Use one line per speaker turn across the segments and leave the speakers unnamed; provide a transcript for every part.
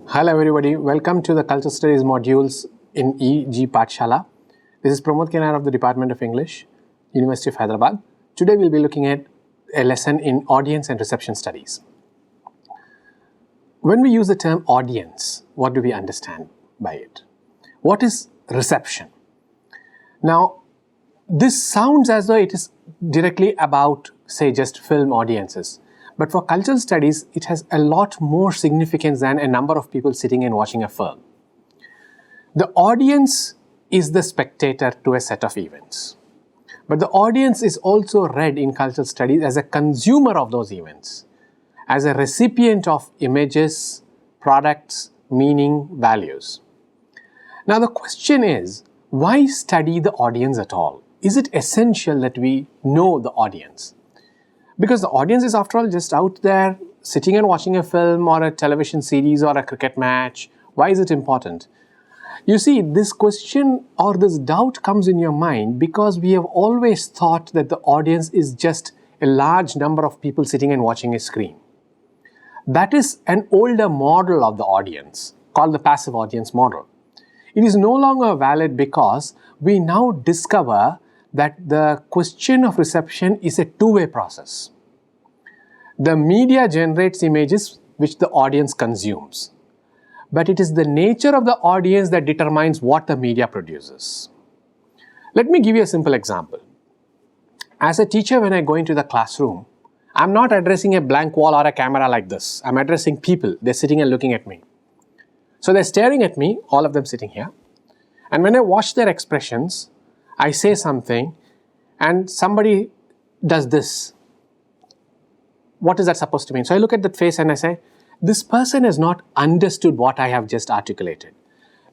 Hello everybody, welcome to the Cultural Studies modules in ENG Pathshala. This is Pramod Kenar of the Department of English, University of Hyderabad. Today we'll be looking at a lesson in audience and reception studies. When we use the term audience, what do we understand by it? What is reception? Now, this sounds as though it is directly about, say, just film audiences. But for cultural studies, it has a lot more significance than a number of people sitting and watching a film. The audience is the spectator to a set of events. But the audience is also read in cultural studies as a consumer of those events, as a recipient of images, products, meaning, values. Now the question is, why study the audience at all? Is it essential that we know the audience? Because the audience is, after all, just out there sitting and watching a film or a television series or a cricket match. Why is it important? You see, this question or this doubt comes in your mind because we have always thought that the audience is just a large number of people sitting and watching a screen. That is an older model of the audience called the passive audience model. It is no longer valid because we now discover that the question of reception is a two-way process. The media generates images which the audience consumes, but it is the nature of the audience that determines what the media produces. Let me give you a simple example. As a teacher, when I go into the classroom, I'm not addressing a blank wall or a camera like this. I'm addressing people. They're sitting and looking at me. So they're staring at me, all of them sitting here. And when I watch their expressions, I say something and somebody does this. What is that supposed to mean? So I look at that face and I say, this person has not understood what I have just articulated.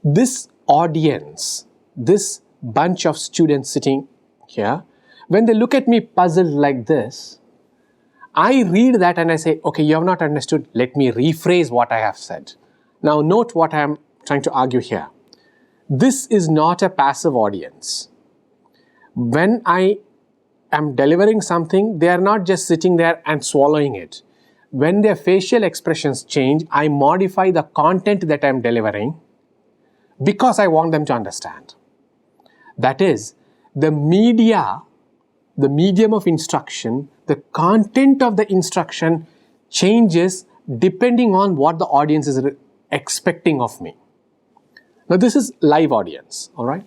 This audience, this bunch of students sitting here, when they look at me puzzled like this, I read that and I say, okay, you have not understood. Let me rephrase what I have said. Now note what I am trying to argue here. This is not a passive audience. When I am delivering something, they are not just sitting there and swallowing it. When their facial expressions change, I modify the content that I am delivering because I want them to understand. That is, the media, the medium of instruction, the content of the instruction changes depending on what the audience is expecting of me. Now this is live audience, all right?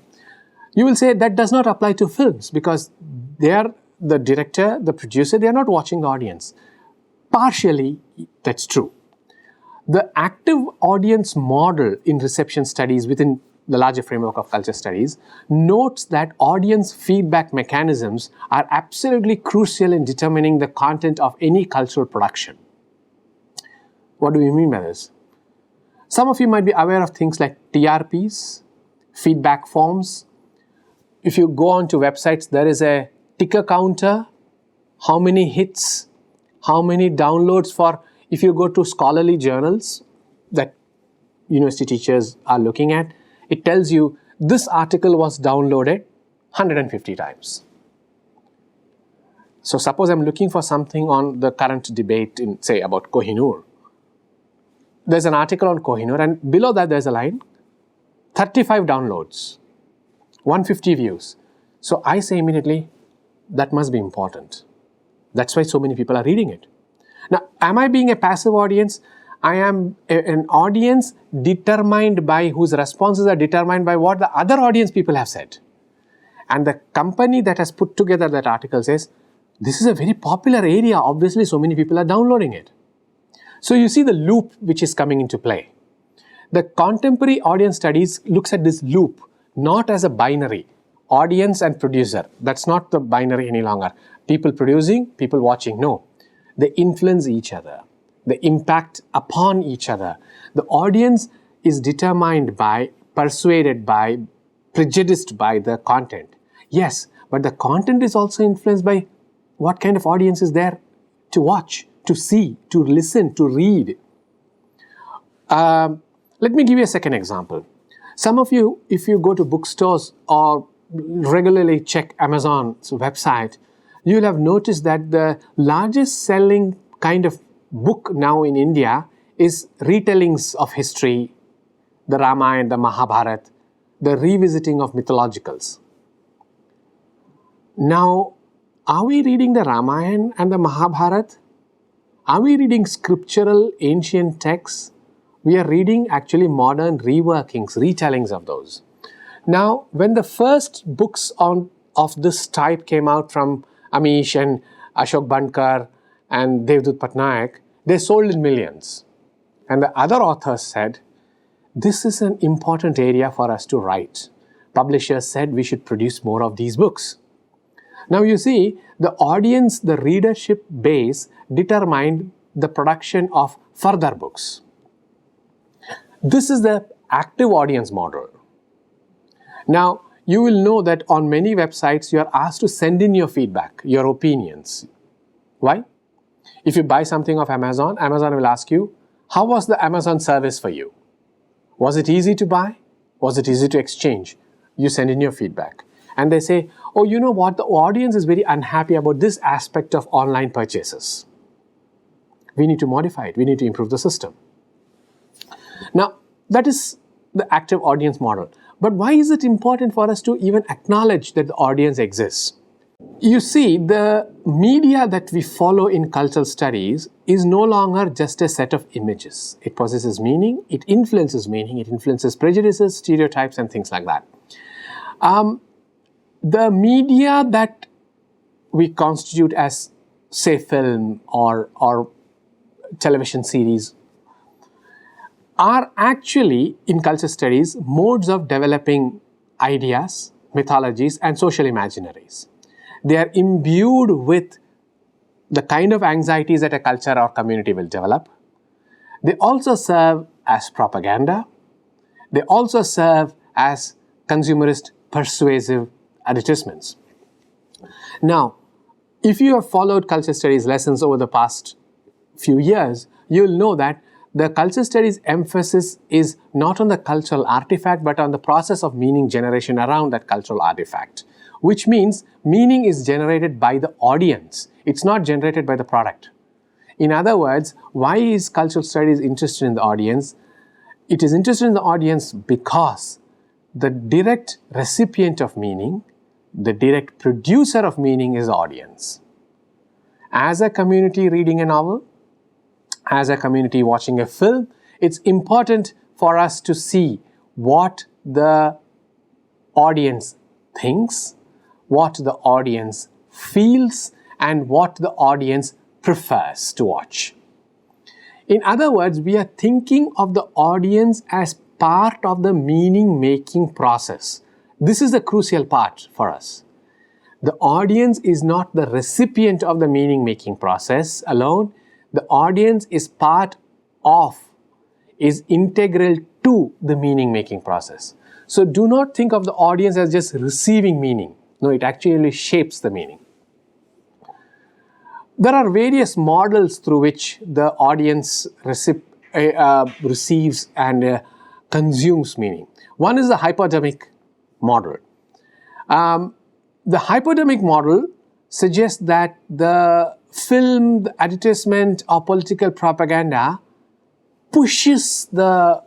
You will say that does not apply to films because they are the director, the producer, they are not watching the audience. Partially, that's true. The active audience model in reception studies within the larger framework of culture studies notes that audience feedback mechanisms are absolutely crucial in determining the content of any cultural production. What do we mean by this? Some of you might be aware of things like TRPs, feedback forms. If you go onto websites, there is a ticker counter, how many hits, how many downloads for, if you go to scholarly journals that university teachers are looking at, it tells you this article was downloaded 150 times. So suppose I'm looking for something on the current debate in, say, about Kohinoor. There's an article on Kohinoor and below that there's a line, 35 downloads, 150 views. So I say immediately, that must be important. That's why so many people are reading it. Now, am I being a passive audience? I am an audience determined by, whose responses are determined by what the other audience people have said. And the company that has put together that article says, this is a very popular area, obviously so many people are downloading it. So you see the loop which is coming into play. The contemporary audience studies looks at this loop not as a binary, audience and producer. That's not the binary any longer. People producing, people watching. No, they influence each other. They impact upon each other. The audience is determined by, persuaded by, prejudiced by the content. Yes, but the content is also influenced by what kind of audience is there to watch, to see, to listen, to read. Let me give you a second example. Some of you, if you go to bookstores or regularly check Amazon's website, you will have noticed that the largest selling kind of book now in India is retellings of history, the Ramayana, the Mahabharata, the revisiting of mythologicals. Now, are we reading the Ramayana and the Mahabharata? Are we reading scriptural ancient texts? We are reading actually modern reworkings, retellings of those. Now, when the first books of this type came out from Amish and Ashok Bankar and Devdutt Patnaik, they sold in millions. And the other authors said, this is an important area for us to write. Publishers said we should produce more of these books. Now you see, the audience, the readership base determined the production of further books. This is the active audience model. Now, you will know that on many websites, you are asked to send in your feedback, your opinions. Why? If you buy something off Amazon, Amazon will ask you, how was the Amazon service for you? Was it easy to buy? Was it easy to exchange? You send in your feedback. And they say, oh, you know what? The audience is very unhappy about this aspect of online purchases. We need to modify it. We need to improve the system. Now, that is the active audience model. But why is it important for us to even acknowledge that the audience exists? You see, the media that we follow in cultural studies is no longer just a set of images. It possesses meaning, it influences prejudices, stereotypes, and things like that. The media that we constitute as, say, film or television series are actually, in culture studies, modes of developing ideas, mythologies, and social imaginaries. They are imbued with the kind of anxieties that a culture or community will develop. They also serve as propaganda. They also serve as consumerist persuasive advertisements. Now, if you have followed culture studies lessons over the past few years, you will know that the culture studies emphasis is not on the cultural artifact, but on the process of meaning generation around that cultural artifact, which means meaning is generated by the audience. It's not generated by the product. In other words, why is cultural studies interested in the audience? It is interested in the audience because the direct recipient of meaning, the direct producer of meaning is the audience. As a community reading a novel, as a community watching a film, it's important for us to see what the audience thinks, what the audience feels, and what the audience prefers to watch. In other words, we are thinking of the audience as part of the meaning-making process. This is the crucial part for us. The audience is not the recipient of the meaning-making process alone. The audience is part of, is integral to the meaning-making process. So do not think of the audience as just receiving meaning. No, it actually shapes the meaning. There are various models through which the audience receives and consumes meaning. One is the hypodermic model. The hypodermic model suggests that the film, the advertisement, or political propaganda pushes the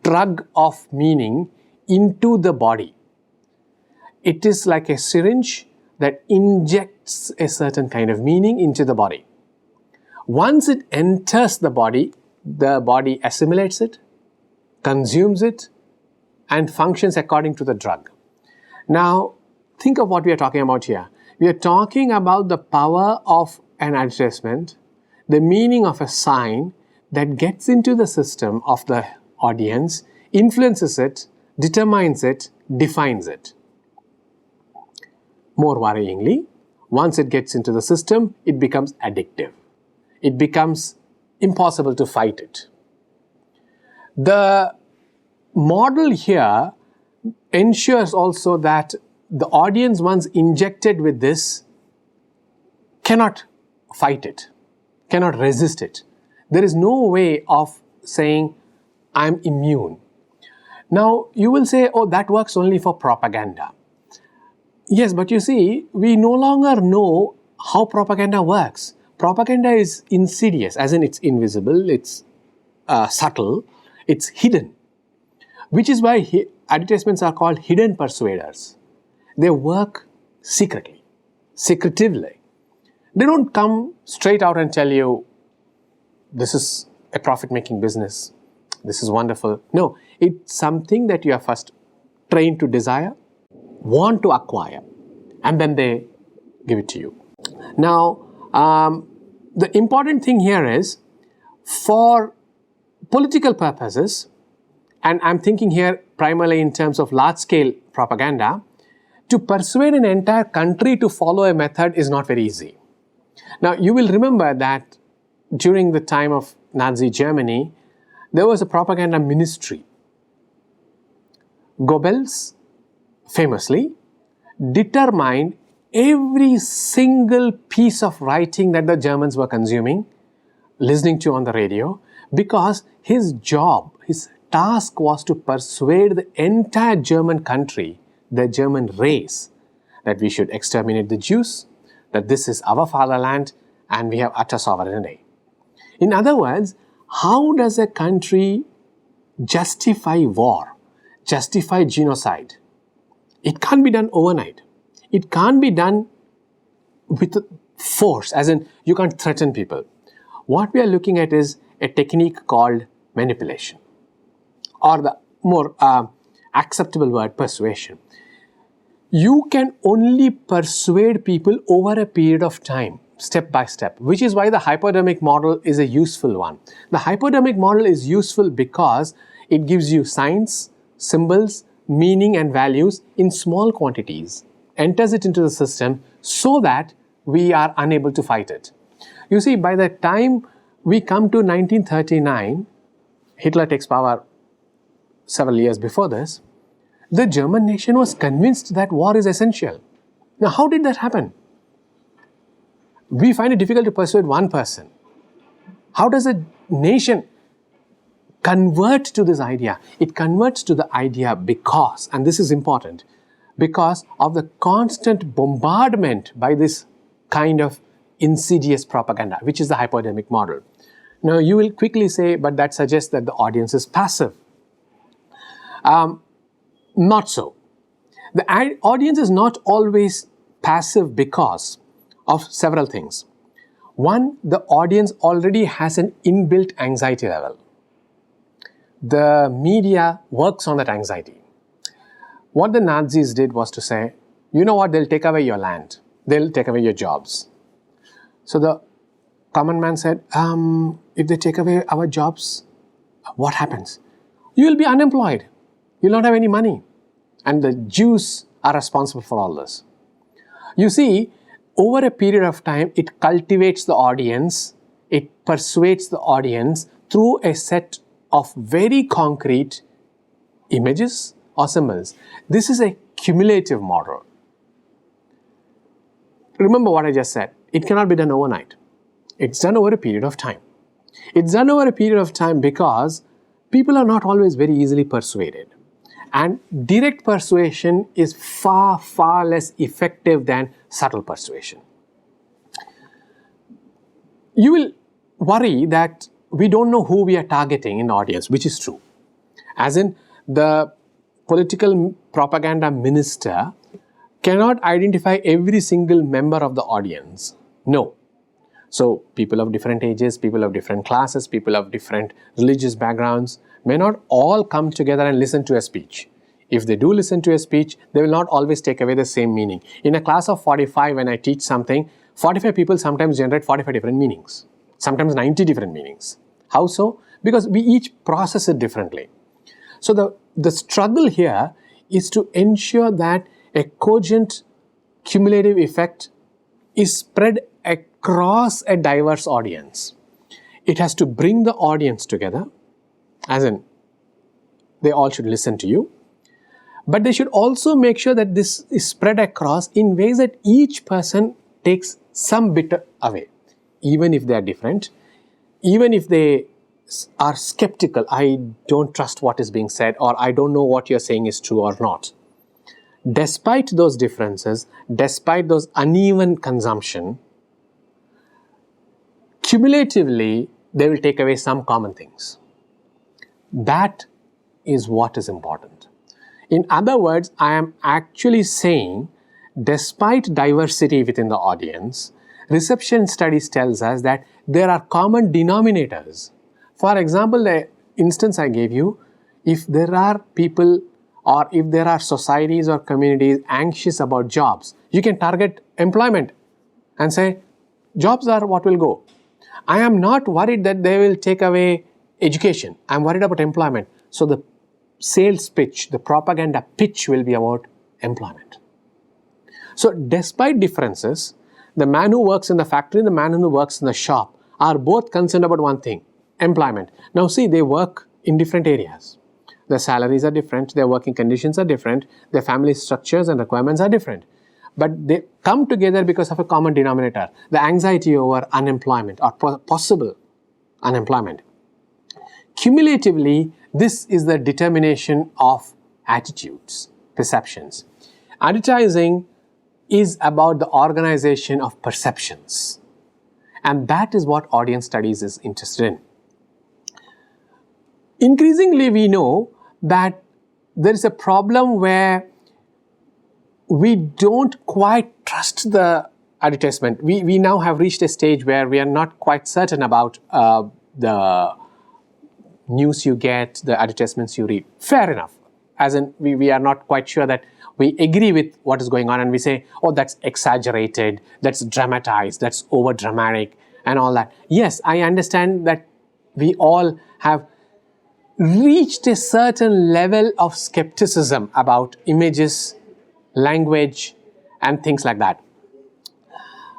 drug of meaning into the body. It is like a syringe that injects a certain kind of meaning into the body. Once it enters the body assimilates it, consumes it, and functions according to the drug. Now, think of what we are talking about here. We are talking about the power of an advertisement, the meaning of a sign that gets into the system of the audience, influences it, determines it, defines it. More worryingly, once it gets into the system, it becomes addictive. It becomes impossible to fight it. The model here ensures also that the audience, once injected with this, cannot fight it, cannot resist it. There is no way of saying, I'm immune. Now, you will say, oh, that works only for propaganda. Yes, but you see, we no longer know how propaganda works. Propaganda is insidious, as in it's invisible, it's subtle, it's hidden. Which is why advertisements are called hidden persuaders. They work secretly, secretively. They don't come straight out and tell you, this is a profit-making business, this is wonderful. No, it's something that you are first trained to desire, want to acquire, and then they give it to you. Now, the important thing here is, for political purposes, and I'm thinking here primarily in terms of large-scale propaganda, to persuade an entire country to follow a method is not very easy. Now, you will remember that during the time of Nazi Germany, there was a propaganda ministry. Goebbels, famously, determined every single piece of writing that the Germans were consuming, listening to on the radio, because his job, his task was to persuade the entire German country, the German race, that we should exterminate the Jews, that this is our fatherland, and we have utter sovereignty. In other words, how does a country justify war, justify genocide? It can't be done overnight. It can't be done with force, as in you can't threaten people. What we are looking at is a technique called manipulation, or the more acceptable word, persuasion. You can only persuade people over a period of time, step by step, which is why the hypodermic model is a useful one. The hypodermic model is useful because it gives you signs, symbols, meaning and values in small quantities, enters it into the system so that we are unable to fight it. You see, by the time we come to 1939, Hitler takes power several years before this, the German nation was convinced that war is essential. Now, how did that happen? We find it difficult to persuade one person. How does a nation convert to this idea? It converts to the idea because, and this is important, because of the constant bombardment by this kind of insidious propaganda, which is the hypodermic model. Now, you will quickly say, but that suggests that the audience is passive. Not so. The audience is not always passive because of several things. One, the audience already has an inbuilt anxiety level. The media works on that anxiety. What the Nazis did was to say, you know what, they'll take away your land. They'll take away your jobs. So the common man said, if they take away our jobs, what happens? You will be unemployed. You'll not have any money. And the Jews are responsible for all this. You see, over a period of time, it cultivates the audience, it persuades the audience through a set of very concrete images or symbols. This is a cumulative model. Remember what I just said. It cannot be done overnight. It's done over a period of time. It's done over a period of time because people are not always very easily persuaded. And direct persuasion is far, far less effective than subtle persuasion. You will worry that we don't know who we are targeting in the audience, which is true. As in, the political propaganda minister cannot identify every single member of the audience. No. So, people of different ages, people of different classes, people of different religious backgrounds may not all come together and listen to a speech. If they do listen to a speech, they will not always take away the same meaning. In a class of 45, when I teach something, 45 people sometimes generate 45 different meanings, sometimes 90 different meanings. How so? Because we each process it differently. So the struggle here is to ensure that a cogent cumulative effect is spread across a diverse audience. It has to bring the audience together, as in, they all should listen to you. But they should also make sure that this is spread across in ways that each person takes some bit away, even if they are different, even if they are skeptical, I don't trust what is being said, or I don't know what you're saying is true or not. Despite those differences, despite those uneven consumption, cumulatively, they will take away some common things. That is what is important. In other words, I am actually saying, despite diversity within the audience, reception studies tells us that there are common denominators. For example, the instance I gave you, if there are people or if there are societies or communities anxious about jobs, you can target employment and say, jobs are what will go. I am not worried that they will take away education. I am worried about employment. So the sales pitch, the propaganda pitch will be about employment. So despite differences, the man who works in the factory and the man who works in the shop are both concerned about one thing, employment. Now see, they work in different areas. Their salaries are different, their working conditions are different, their family structures and requirements are different. But they come together because of a common denominator, the anxiety over unemployment or possible unemployment. Cumulatively, this is the determination of attitudes, perceptions. Advertising is about the organization of perceptions. And that is what audience studies is interested in. Increasingly, we know that there is a problem where we don't quite trust the advertisement. We now have reached a stage where we are not quite certain about the news you get, the advertisements you read. Fair enough. As in, we are not quite sure that we agree with what is going on and we say, oh, that's exaggerated, that's dramatized, that's over dramatic and all that. Yes, I understand that we all have reached a certain level of skepticism about images, language, and things like that.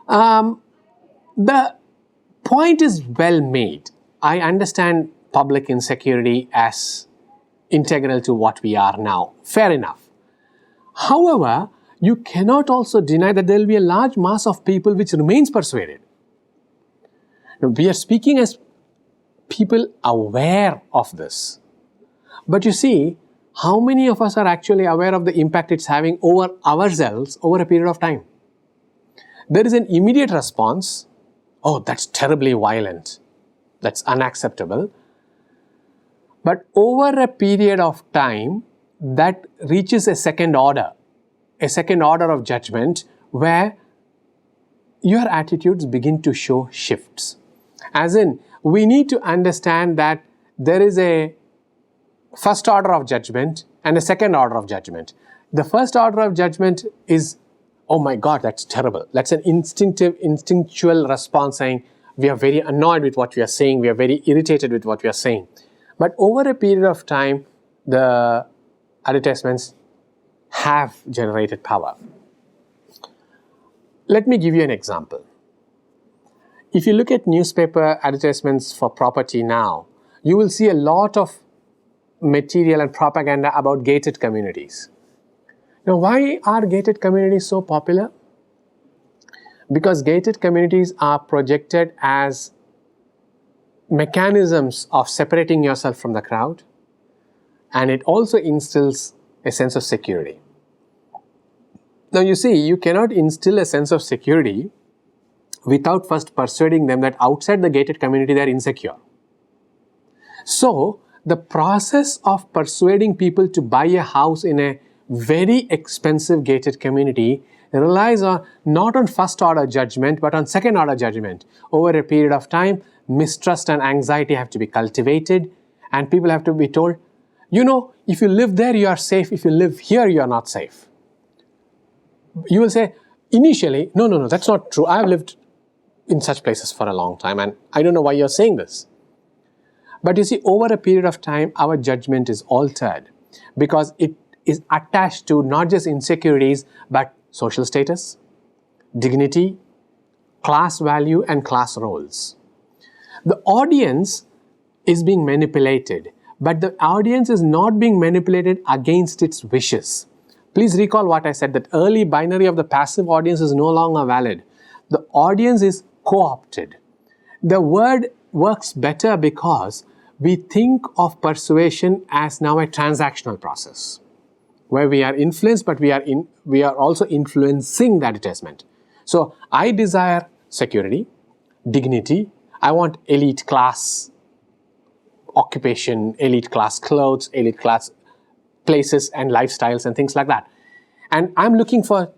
The point is well made. I understand public insecurity as integral to what we are now. Fair enough. However, you cannot also deny that there will be a large mass of people which remains persuaded. Now, we are speaking as people aware of this. But you see, how many of us are actually aware of the impact it's having over ourselves over a period of time? There is an immediate response, oh, that's terribly violent, that's unacceptable. But over a period of time, that reaches a second order of judgment where your attitudes begin to show shifts. As in, we need to understand that there is a first order of judgment and a second order of judgment. The first order of judgment is, oh my God, that's terrible. That's an instinctual response saying, we are very annoyed with what we are saying, we are very irritated with what we are saying. But over a period of time, the advertisements have generated power. Let me give you an example. If you look at newspaper advertisements for property now, you will see a lot of material and propaganda about gated communities. Now, why are gated communities so popular? Because gated communities are projected as mechanisms of separating yourself from the crowd, and it also instills a sense of security. Now, you see, you cannot instill a sense of security without first persuading them that outside the gated community they are insecure. So, the process of persuading people to buy a house in a very expensive gated community relies on not on first order judgment but on second order judgment. Over a period of time, mistrust and anxiety have to be cultivated and people have to be told, you know, if you live there you are safe, if you live here you are not safe. You will say initially, no, that's not true. I have lived in such places for a long time and I don't know why you are saying this. But you see, over a period of time, our judgment is altered because it is attached to not just insecurities, but social status, dignity, class value, and class roles. The audience is being manipulated, but the audience is not being manipulated against its wishes. Please recall what I said, that early binary of the passive audience is no longer valid. The audience is co-opted. The word works better because we think of persuasion as now a transactional process where we are influenced, but we are also influencing the advertisement. So I desire security, dignity, I want elite class occupation, elite class clothes, elite class places and lifestyles and things like that. And I'm looking for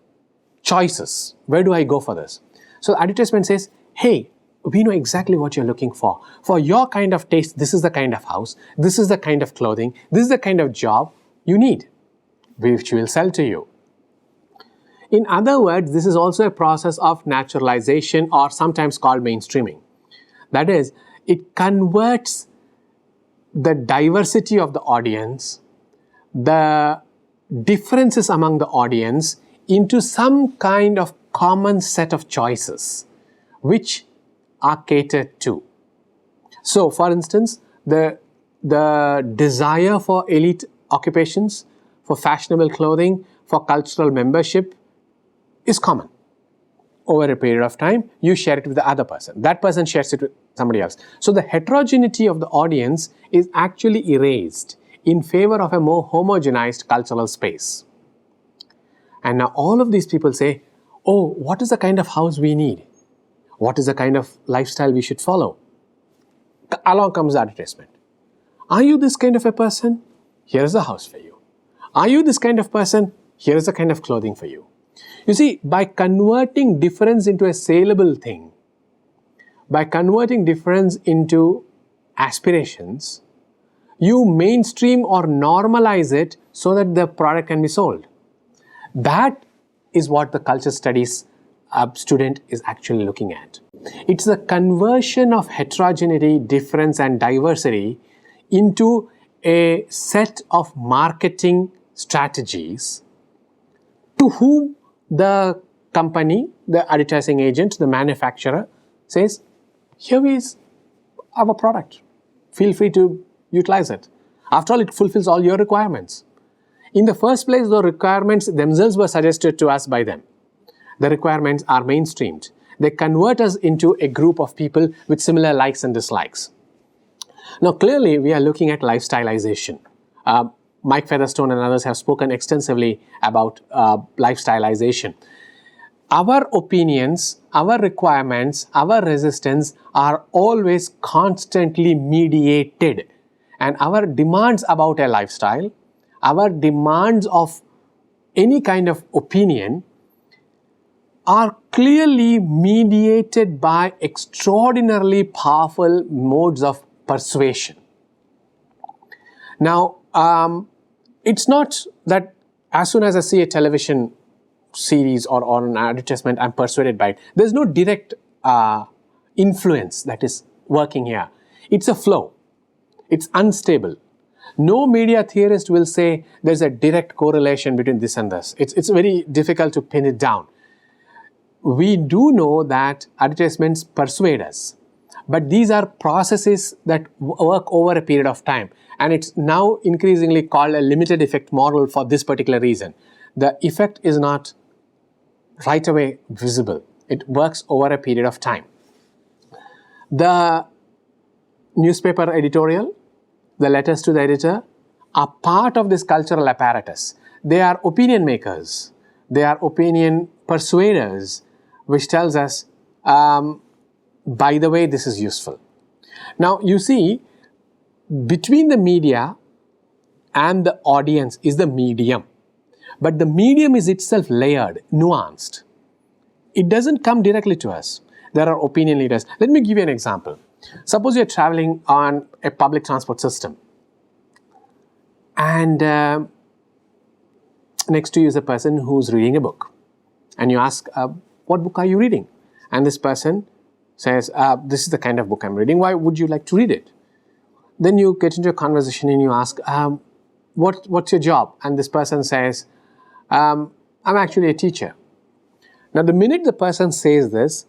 choices. Where do I go for this? So advertisement says, hey, we know exactly what you're looking for. For your kind of taste, this is the kind of house, this is the kind of clothing, this is the kind of job you need, which we'll sell to you. In other words, this is also a process of naturalization, or sometimes called mainstreaming. That is, it converts the diversity of the audience, the differences among the audience, into some kind of common set of choices which are catered to. So, for instance, the desire for elite occupations, for fashionable clothing, for cultural membership is common. Over a period of time, you share it with the other person. That person shares it with somebody else. So the heterogeneity of the audience is actually erased in favor of a more homogenized cultural space. And now all of these people say, oh, what is the kind of house we need? What is the kind of lifestyle we should follow? Along comes the advertisement. Are you this kind of a person? Here is a house for you. Are you this kind of person? Here is the kind of clothing for you. You see, by converting difference into a saleable thing, by converting difference into aspirations, you mainstream or normalize it so that the product can be sold. That is what the culture studies student is actually looking at. It's the conversion of heterogeneity, difference and diversity into a set of marketing strategies to whom the company, the advertising agent, the manufacturer says, here is our product. Feel free to utilize it. After all, it fulfills all your requirements. In the first place, the requirements themselves were suggested to us by them. The requirements are mainstreamed. They convert us into a group of people with similar likes and dislikes. Now, clearly, we are looking at lifestyleization. Mike Featherstone and others have spoken extensively about lifestyleization. Our opinions, our requirements, our resistance are always constantly mediated. And our demands about a lifestyle, our demands of any kind of opinion are clearly mediated by extraordinarily powerful modes of persuasion. Now, it's not that as soon as I see a television series or an advertisement, I'm persuaded by it. There's no direct influence that is working here. It's a flow. It's unstable. No media theorist will say there's a direct correlation between this and this. It's very difficult to pin it down. We do know that advertisements persuade us, but these are processes that work over a period of time. And it's now increasingly called a limited effect model for this particular reason. The effect is not right away visible. It works over a period of time. The newspaper editorial, the letters to the editor are part of this cultural apparatus. They are opinion makers. They are opinion persuaders, which tells us, by the way, this is useful. Now, you see, between the media and the audience is the medium. But the medium is itself layered, nuanced. It doesn't come directly to us. There are opinion leaders. Let me give you an example. Suppose you're traveling on a public transport system. And next to you is a person who's reading a book. And you ask, what book are you reading? And this person says, this is the kind of book I'm reading. Why would you like to read it? Then you get into a conversation and you ask, what's your job? And this person says, I'm actually a teacher. Now, the minute the person says this,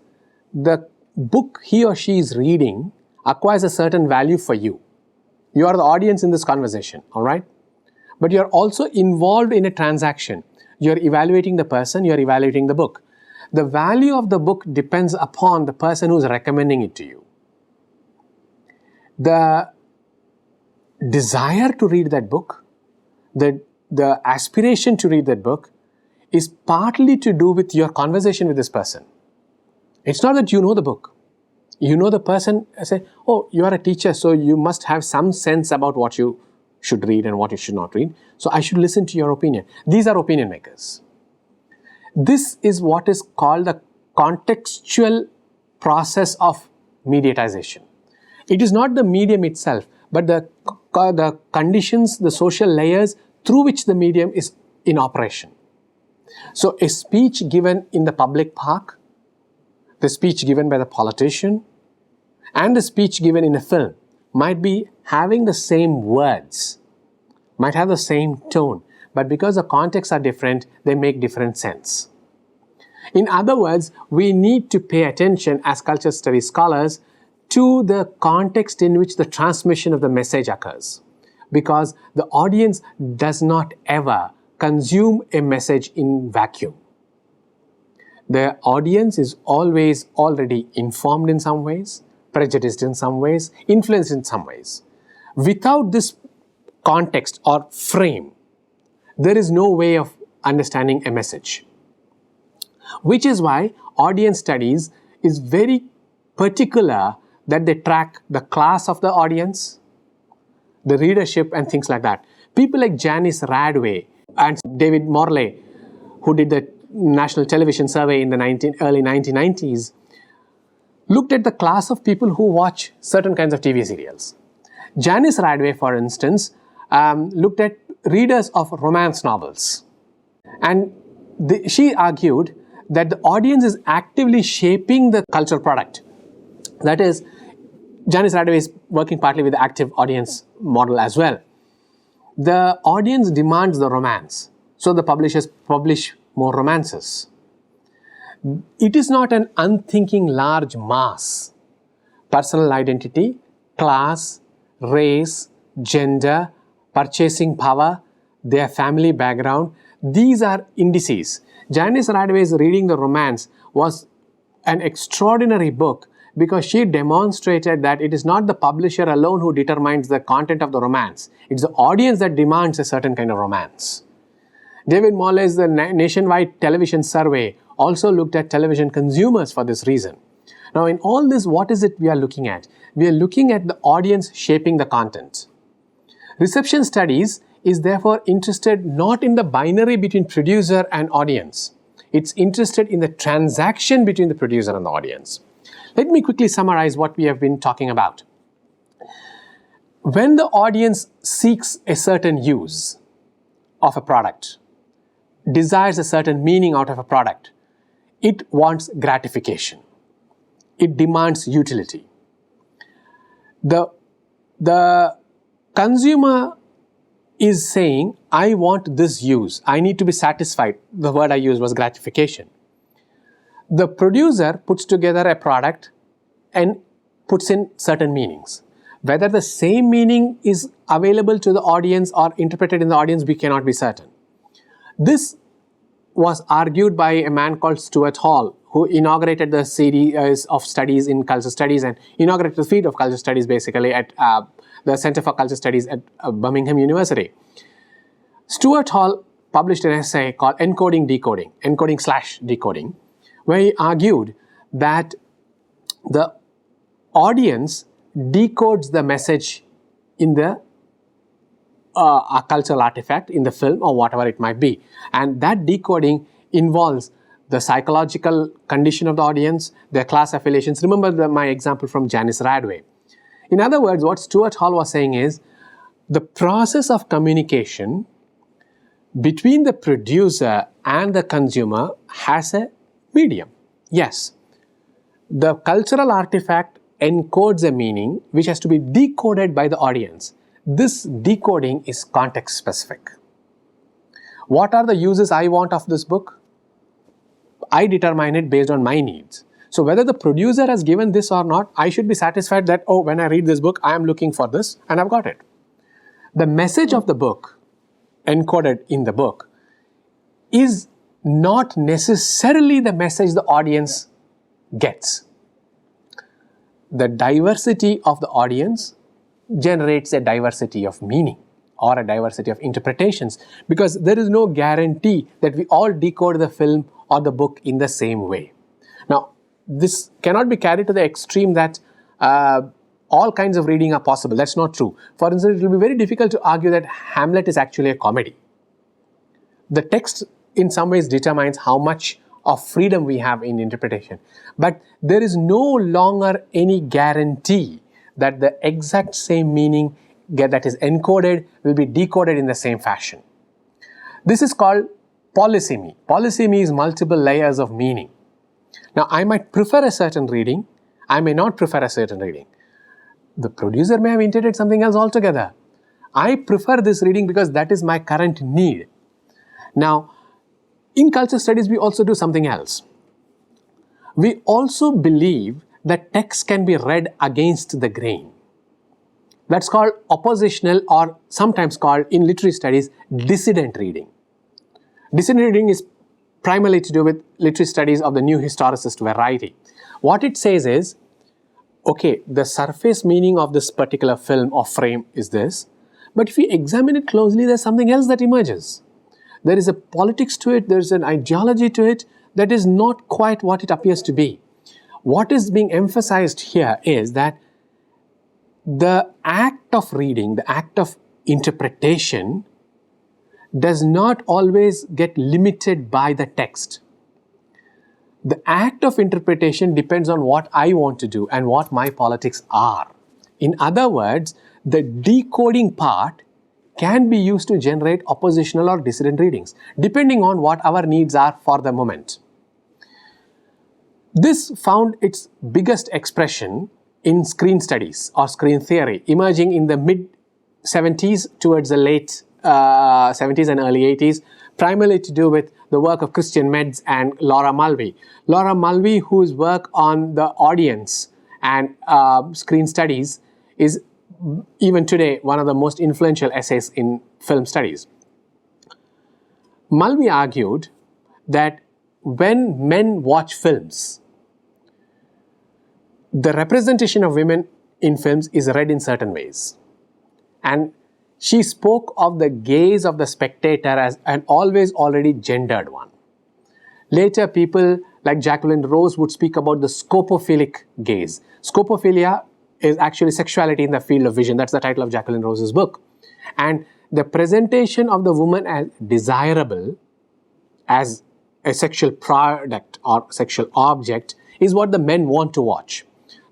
the book he or she is reading acquires a certain value for you. You are the audience in this conversation, all right? But you're also involved in a transaction. You're evaluating the person, you're evaluating the book. The value of the book depends upon the person who's recommending it to you. The desire to read that book, the aspiration to read that book is partly to do with your conversation with this person. It's not that you know the book. You know the person, say, oh, you are a teacher, so you must have some sense about what you should read and what you should not read. So I should listen to your opinion. These are opinion makers. This is what is called the contextual process of mediatization. It is not the medium itself, but the conditions, the social layers through which the medium is in operation. So a speech given in the public park, the speech given by the politician, and the speech given in a film might be having the same words, might have the same tone, but because the contexts are different, they make different sense. In other words, we need to pay attention as culture studies scholars to the context in which the transmission of the message occurs, because the audience does not ever consume a message in vacuum. The audience is always already informed in some ways, prejudiced in some ways, influenced in some ways. Without this context or frame, there is no way of understanding a message. Which is why audience studies is very particular that they track the class of the audience, the readership, and things like that. People like Janice Radway and David Morley, who did the National Television Survey in the early 1990s, looked at the class of people who watch certain kinds of TV serials. Janice Radway, for instance, looked at readers of romance novels. And she argued that the audience is actively shaping the cultural product. That is, Janice Radway is working partly with the active audience model as well. The audience demands the romance, so the publishers publish more romances. It is not an unthinking large mass. Personal identity, class, race, gender, purchasing power, their family background, these are indices. Janice Radway's Reading the Romance was an extraordinary book because she demonstrated that it is not the publisher alone who determines the content of the romance. It's the audience that demands a certain kind of romance. David Morley's the nationwide television survey also looked at television consumers for this reason. Now, in all this, what is it we are looking at? We are looking at the audience shaping the content. Reception studies is therefore interested not in the binary between producer and audience. It's interested in the transaction between the producer and the audience. Let me quickly summarize what we have been talking about. When the audience seeks a certain use of a product, desires a certain meaning out of a product, it wants gratification. It demands utility. The consumer is saying, I want this use. I need to be satisfied. The word I used was gratification. The producer puts together a product and puts in certain meanings. Whether the same meaning is available to the audience or interpreted in the audience, we cannot be certain. This was argued by a man called Stuart Hall, who inaugurated the series of studies in culture studies and inaugurated the field of culture studies basically at the Center for Culture Studies at Birmingham University. Stuart Hall published an essay called Encoding/Decoding, where he argued that the audience decodes the message in the a cultural artifact, in the film or whatever it might be. And that decoding involves the psychological condition of the audience, their class affiliations. Remember my example from Janice Radway. In other words, what Stuart Hall was saying is the process of communication between the producer and the consumer has a medium. Yes, the cultural artifact encodes a meaning which has to be decoded by the audience. This decoding is context specific. What are the uses I want of this book? I determine it based on my needs. So whether the producer has given this or not, I should be satisfied that, oh, when I read this book, I am looking for this and I've got it. The message of the book, encoded in the book, is not necessarily the message the audience gets. The diversity of the audience generates a diversity of meaning or a diversity of interpretations, because there is no guarantee that we all decode the film or the book in the same way. Now, this cannot be carried to the extreme that all kinds of reading are possible. That's not true. For instance, it will be very difficult to argue that Hamlet is actually a comedy. The text in some ways determines how much of freedom we have in interpretation. But there is no longer any guarantee that the exact same meaning that is encoded will be decoded in the same fashion. This is called polysemy. Polysemy is multiple layers of meaning. Now, I might prefer a certain reading, I may not prefer a certain reading. The producer may have intended something else altogether. I prefer this reading because that is my current need. Now, in culture studies, we also do something else. We also believe that text can be read against the grain. That's called oppositional, or sometimes called in literary studies, dissident reading. Dissident reading is primarily to do with literary studies of the new historicist variety. What it says is, okay, the surface meaning of this particular film or frame is this, but if we examine it closely, there's something else that emerges. There is a politics to it, there's an ideology to it that is not quite what it appears to be. What is being emphasized here is that the act of reading, the act of interpretation, does not always get limited by the text. The act of interpretation depends on what I want to do and what my politics are. In other words, the decoding part can be used to generate oppositional or dissident readings, depending on what our needs are for the moment. This found its biggest expression in screen studies or screen theory, emerging in the mid-70s towards the late 70s and early 80s, primarily to do with the work of Christian Metz and Laura Mulvey. Laura Mulvey, whose work on the audience and screen studies is even today one of the most influential essays in film studies. Mulvey argued that when men watch films, the representation of women in films is read in certain ways. And she spoke of the gaze of the spectator as an always already gendered one. Later, people like Jacqueline Rose would speak about the scopophilic gaze. Scopophilia is actually sexuality in the field of vision. That's the title of Jacqueline Rose's book. And the presentation of the woman as desirable, as a sexual product or sexual object, is what the men want to watch.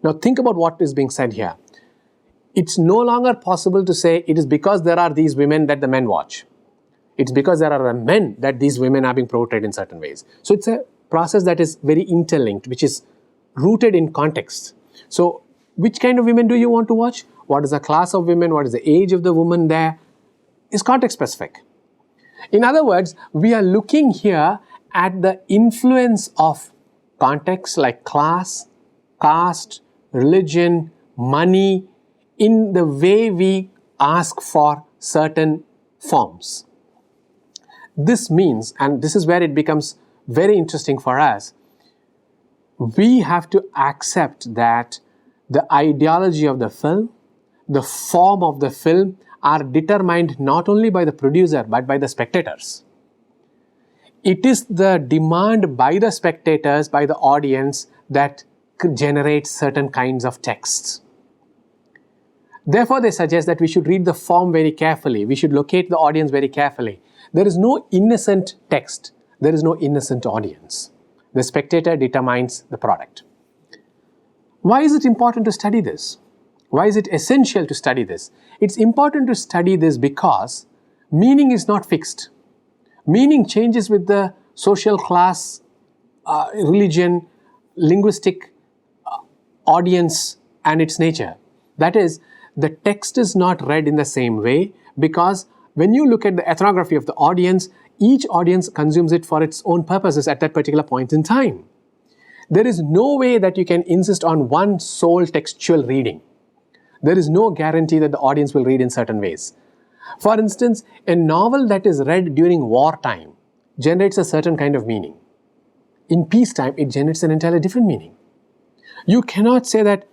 Now think about what is being said here. It's no longer possible to say it is because there are these women that the men watch. It's because there are men that these women are being portrayed in certain ways. So it's a process that is very interlinked, which is rooted in context. So which kind of women do you want to watch? What is the class of women? What is the age of the woman there? Is context specific. In other words, we are looking here at the influence of context like class, caste, religion, money, in the way we ask for certain forms. This means, and this is where it becomes very interesting for us, we have to accept that the ideology of the film, the form of the film are determined not only by the producer but by the spectators. It is the demand by the spectators, by the audience, that generates certain kinds of texts. Therefore, they suggest that we should read the form very carefully. We should locate the audience very carefully. There is no innocent text. There is no innocent audience. The spectator determines the product. Why is it important to study this? Why is it essential to study this? It's important to study this because meaning is not fixed. Meaning changes with the social class, religion, linguistic audience and its nature. That is, the text is not read in the same way because when you look at the ethnography of the audience, each audience consumes it for its own purposes at that particular point in time. There is no way that you can insist on one sole textual reading. There is no guarantee that the audience will read in certain ways. For instance, a novel that is read during wartime generates a certain kind of meaning. In peacetime, it generates an entirely different meaning. You cannot say that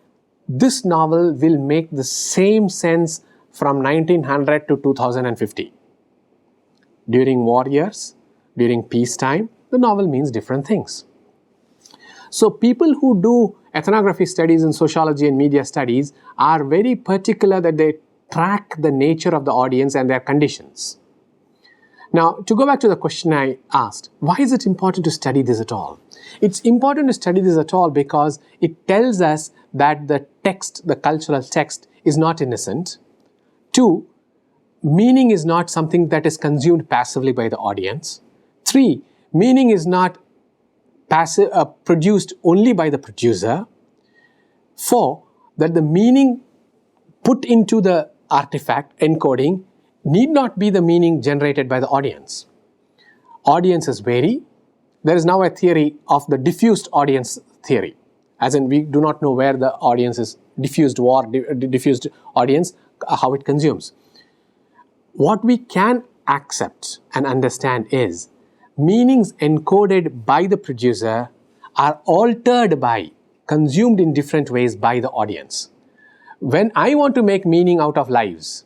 this novel will make the same sense from 1900 to 2050. During war years, during peacetime, the novel means different things. So people who do ethnography studies in sociology and media studies are very particular that they track the nature of the audience and their conditions. Now, to go back to the question I asked, why is it important to study this at all? It's important to study this at all because it tells us that the text, the cultural text, is not innocent. 2, meaning is not something that is consumed passively by the audience. 3, meaning is not produced only by the producer. 4, that the meaning put into the artifact encoding need not be the meaning generated by the audience. Audiences vary. There is now a theory of the diffused audience theory, as in we do not know where the audience is diffused audience, how it consumes. What we can accept and understand is meanings encoded by the producer are altered by, consumed in different ways by the audience. When I want to make meaning out of lives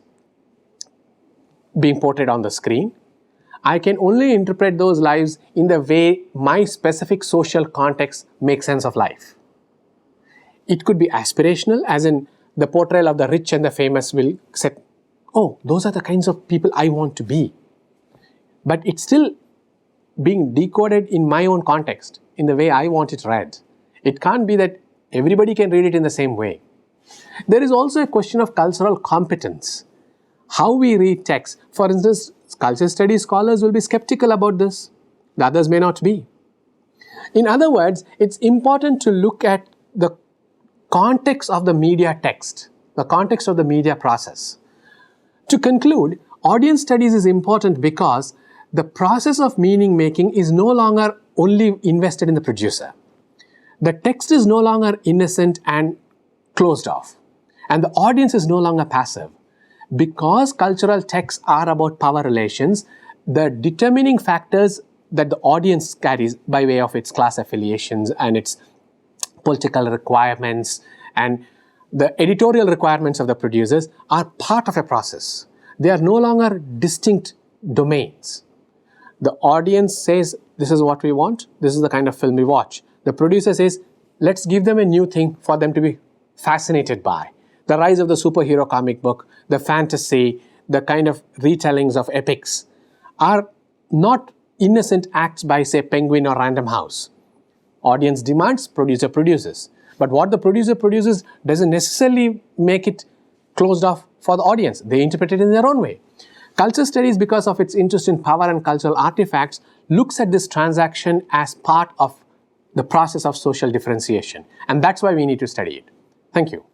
being portrayed on the screen, I can only interpret those lives in the way my specific social context makes sense of life. It could be aspirational, as in the portrayal of the rich and the famous will say, oh, those are the kinds of people I want to be. But it's still being decoded in my own context, in the way I want it read. It can't be that everybody can read it in the same way. There is also a question of cultural competence. How we read text. For instance, culture studies scholars will be skeptical about this. The others may not be. In other words, it's important to look at the context of the media text, the context of the media process. To conclude, audience studies is important because the process of meaning making is no longer only invested in the producer. The text is no longer innocent and closed off, and the audience is no longer passive. Because cultural texts are about power relations, the determining factors that the audience carries by way of its class affiliations and its political requirements and the editorial requirements of the producers are part of a process. They are no longer distinct domains. The audience says, this is what we want, this is the kind of film we watch. The producer says, let's give them a new thing for them to be fascinated by. The rise of the superhero comic book, the fantasy, the kind of retellings of epics are not innocent acts by, say, Penguin or Random House. Audience demands, producer produces. But what the producer produces doesn't necessarily make it closed off for the audience. They interpret it in their own way. Culture studies, because of its interest in power and cultural artifacts, looks at this transaction as part of the process of social differentiation. And that's why we need to study it. Thank you.